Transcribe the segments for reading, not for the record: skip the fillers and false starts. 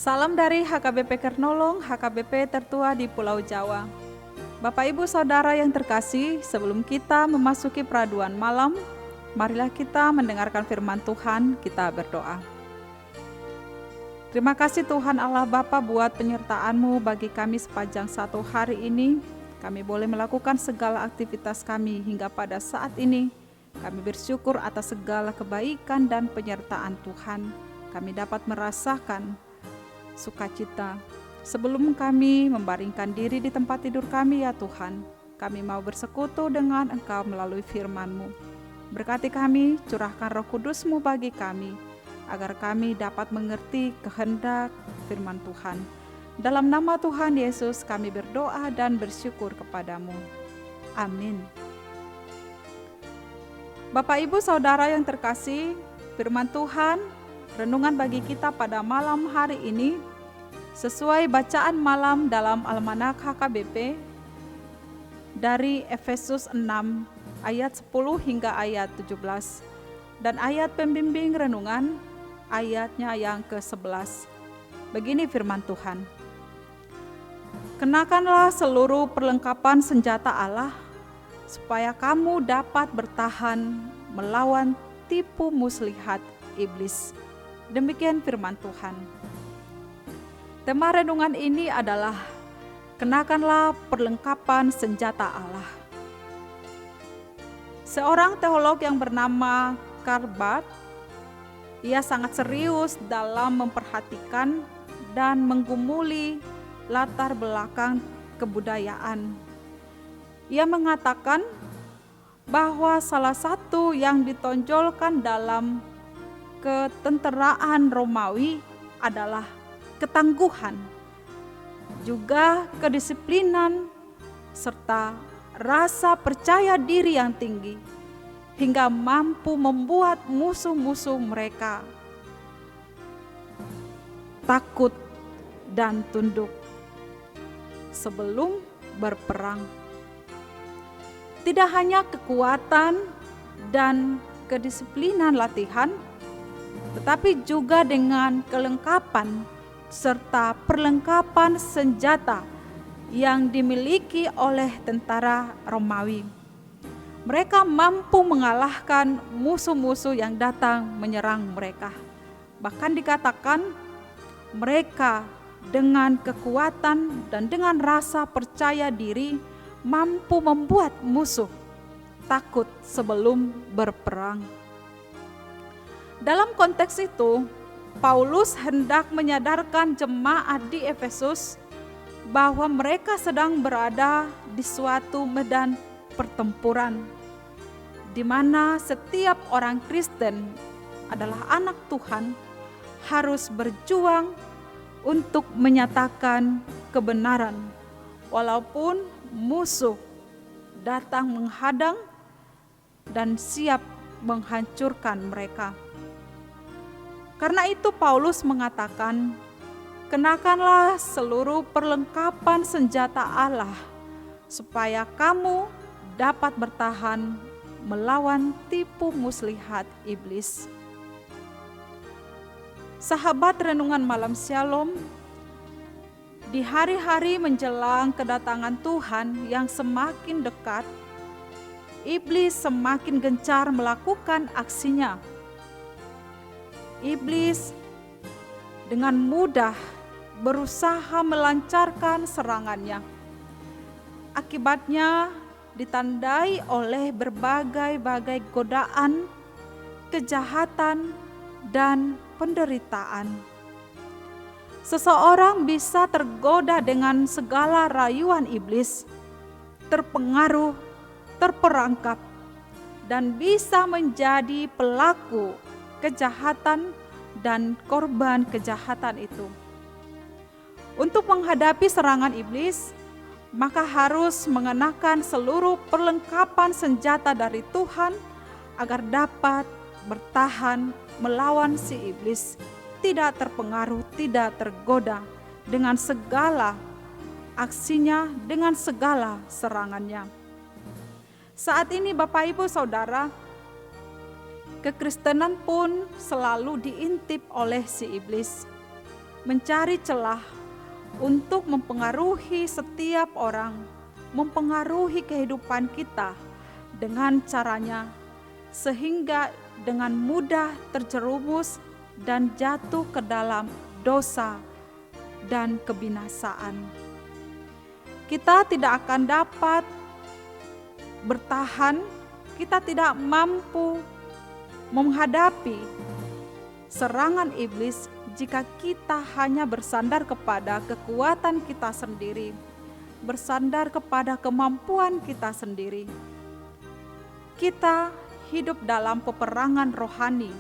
Salam dari HKBP Kernolong, HKBP tertua di Pulau Jawa. Bapak Ibu Saudara yang terkasih, sebelum kita memasuki peraduan malam, marilah kita mendengarkan firman Tuhan, kita berdoa. Terima kasih Tuhan Allah Bapa buat penyertaan-Mu bagi kami sepanjang satu hari ini. Kami boleh melakukan segala aktivitas kami hingga pada saat ini. Kami bersyukur atas segala kebaikan dan penyertaan Tuhan. Kami dapat merasakan sukacita. Sebelum kami membaringkan diri di tempat tidur kami ya Tuhan, kami mau bersekutu dengan Engkau melalui firman-Mu. Berkati kami, curahkan Roh Kudus-Mu bagi kami, agar kami dapat mengerti kehendak firman Tuhan. Dalam nama Tuhan Yesus kami berdoa dan bersyukur kepadamu. Amin. Bapak Ibu Saudara yang terkasih, firman Tuhan renungan bagi kita pada malam hari ini sesuai bacaan malam dalam Almanak HKBP dari Efesus 6 ayat 10 hingga ayat 17 dan ayat pembimbing renungan ayatnya yang ke-11. Begini firman Tuhan. Kenakanlah seluruh perlengkapan senjata Allah supaya kamu dapat bertahan melawan tipu muslihat iblis. Demikian firman Tuhan. Tema renungan ini adalah kenakanlah perlengkapan senjata Allah. Seorang teolog yang bernama Karl Barth, ia sangat serius dalam memperhatikan dan menggumuli latar belakang kebudayaan. Ia mengatakan bahwa salah satu yang ditonjolkan dalam ketenteraan Romawi adalah ketangguhan, juga kedisiplinan, serta rasa percaya diri yang tinggi, hingga mampu membuat musuh-musuh mereka takut dan tunduk sebelum berperang. Tidak hanya kekuatan dan kedisiplinan latihan, tetapi juga dengan kelengkapan serta perlengkapan senjata yang dimiliki oleh tentara Romawi. Mereka mampu mengalahkan musuh-musuh yang datang menyerang mereka. Bahkan dikatakan mereka dengan kekuatan dan dengan rasa percaya diri mampu membuat musuh takut sebelum berperang. Dalam konteks itu, Paulus hendak menyadarkan jemaat di Efesus bahwa mereka sedang berada di suatu medan pertempuran, di mana setiap orang Kristen adalah anak Tuhan harus berjuang untuk menyatakan kebenaran, walaupun musuh datang menghadang dan siap menghancurkan mereka. Karena itu Paulus mengatakan, kenakanlah seluruh perlengkapan senjata Allah supaya kamu dapat bertahan melawan tipu muslihat iblis. Sahabat renungan malam Shalom, di hari-hari menjelang kedatangan Tuhan yang semakin dekat, iblis semakin gencar melakukan aksinya. Iblis dengan mudah berusaha melancarkan serangannya. Akibatnya ditandai oleh berbagai-bagai godaan, kejahatan, dan penderitaan. Seseorang bisa tergoda dengan segala rayuan iblis, terpengaruh, terperangkap, dan bisa menjadi pelaku kejahatan dan korban kejahatan itu. Untuk menghadapi serangan iblis, maka harus mengenakan seluruh perlengkapan senjata dari Tuhan agar dapat bertahan melawan si iblis, tidak terpengaruh, tidak tergoda dengan segala aksinya, dengan segala serangannya. Saat ini Bapak Ibu Saudara, kekristenan pun selalu diintip oleh si iblis. mencari celah untuk mempengaruhi setiap orang, mempengaruhi kehidupan kita dengan caranya, sehingga dengan mudah terjerumus dan jatuh ke dalam dosa dan kebinasaan. Kita tidak akan dapat bertahan, kita tidak mampu menghadapi serangan iblis jika kita hanya bersandar kepada kekuatan kita sendiri, bersandar kepada kemampuan kita sendiri. Kita hidup dalam peperangan rohani,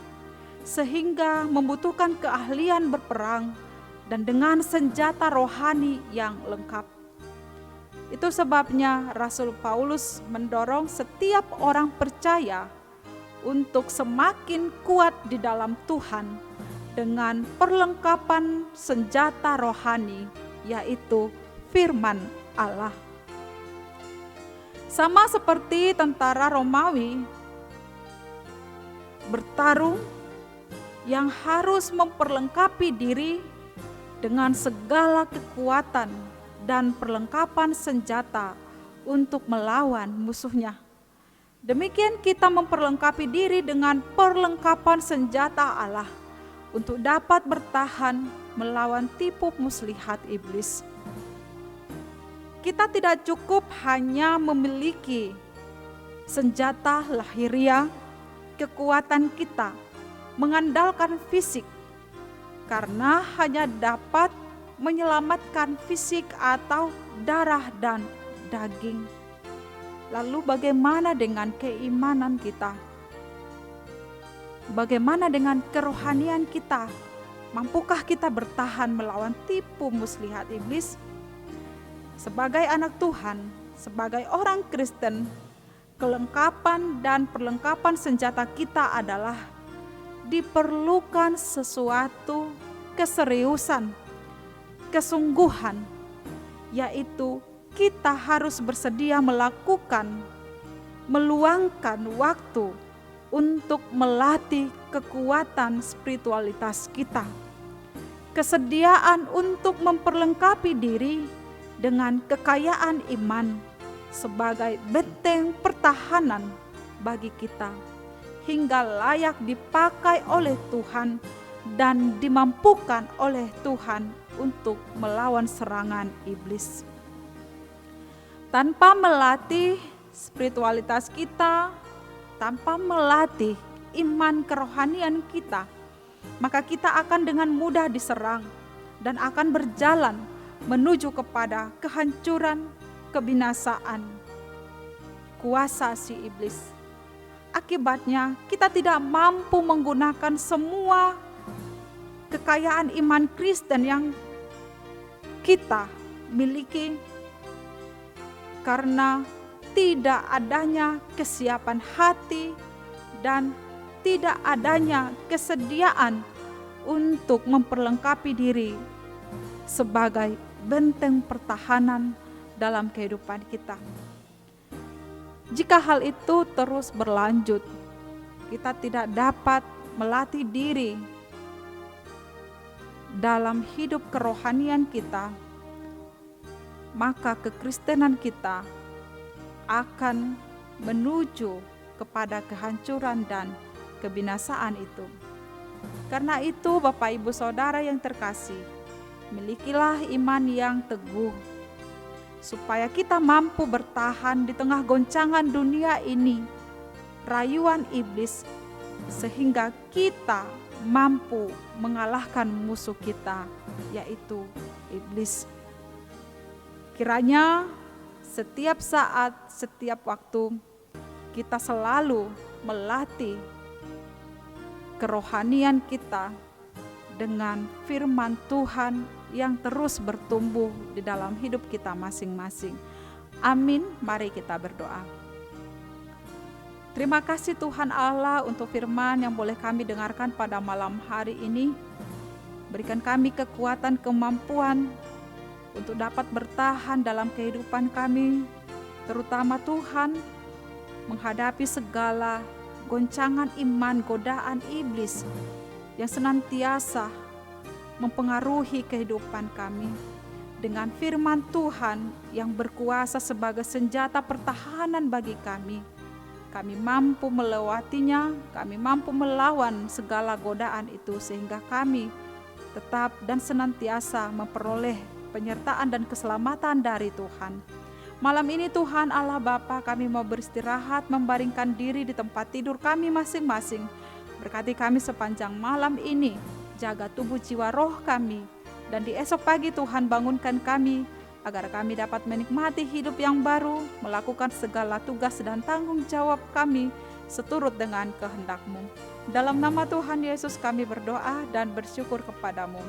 sehingga membutuhkan keahlian berperang dan dengan senjata rohani yang lengkap. Itu sebabnya Rasul Paulus mendorong setiap orang percaya untuk semakin kuat di dalam Tuhan dengan perlengkapan senjata rohani, yaitu firman Allah. Sama seperti tentara Romawi bertarung yang harus memperlengkapi diri dengan segala kekuatan dan perlengkapan senjata untuk melawan musuhnya. Demikian kita memperlengkapi diri dengan perlengkapan senjata Allah untuk dapat bertahan melawan tipu muslihat iblis. Kita tidak cukup hanya memiliki senjata lahiriah, kekuatan kita mengandalkan fisik, karena hanya dapat menyelamatkan fisik atau darah dan daging. Lalu bagaimana dengan keimanan kita? Bagaimana dengan kerohanian kita? Mampukah kita bertahan melawan tipu muslihat iblis? Sebagai anak Tuhan, sebagai orang Kristen, kelengkapan dan perlengkapan senjata kita adalah diperlukan sesuatu keseriusan, kesungguhan, yaitu kita harus bersedia meluangkan waktu untuk melatih kekuatan spiritualitas kita. Kesediaan untuk memperlengkapi diri dengan kekayaan iman sebagai benteng pertahanan bagi kita, hingga layak dipakai oleh Tuhan dan dimampukan oleh Tuhan untuk melawan serangan iblis. Tanpa melatih spiritualitas kita, tanpa melatih iman kerohanian kita, maka kita akan dengan mudah diserang dan akan berjalan menuju kepada kehancuran, kebinasaan, kuasa si iblis. Akibatnya kita tidak mampu menggunakan semua kekayaan iman Kristen yang kita miliki karena tidak adanya kesiapan hati dan tidak adanya kesediaan untuk memperlengkapi diri sebagai benteng pertahanan dalam kehidupan kita. Jika hal itu terus berlanjut, kita tidak dapat melatih diri dalam hidup kerohanian kita, maka kekristenan kita akan menuju kepada kehancuran dan kebinasaan itu. Karena itu, Bapak Ibu Saudara yang terkasih, milikilah iman yang teguh, supaya kita mampu bertahan di tengah goncangan dunia ini, rayuan iblis, sehingga kita mampu mengalahkan musuh kita, yaitu iblis. Kiranya setiap saat, setiap waktu, kita selalu melatih kerohanian kita dengan firman Tuhan yang terus bertumbuh di dalam hidup kita masing-masing. Amin. Mari kita berdoa. Terima kasih Tuhan Allah untuk firman yang boleh kami dengarkan pada malam hari ini. Berikan kami kekuatan, kemampuan untuk dapat bertahan dalam kehidupan kami, terutama Tuhan, menghadapi segala goncangan iman, godaan iblis yang senantiasa mempengaruhi kehidupan kami. Dengan firman Tuhan yang berkuasa sebagai senjata pertahanan bagi kami mampu melewatinya, kami mampu melawan segala godaan itu sehingga kami tetap dan senantiasa memperoleh penyertaan dan keselamatan dari Tuhan. Malam ini Tuhan Allah Bapa, kami mau beristirahat, membaringkan diri di tempat tidur kami masing-masing. Berkati kami sepanjang malam ini, jaga tubuh jiwa roh kami, dan di esok pagi Tuhan bangunkan kami, agar kami dapat menikmati hidup yang baru, melakukan segala tugas dan tanggung jawab kami seturut dengan kehendak-Mu. Dalam nama Tuhan Yesus kami berdoa dan bersyukur kepadamu.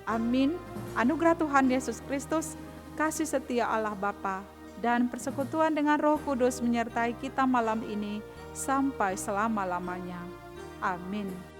Amin. Anugerah Tuhan Yesus Kristus, kasih setia Allah Bapa, dan persekutuan dengan Roh Kudus menyertai kita malam ini sampai selama-lamanya. Amin.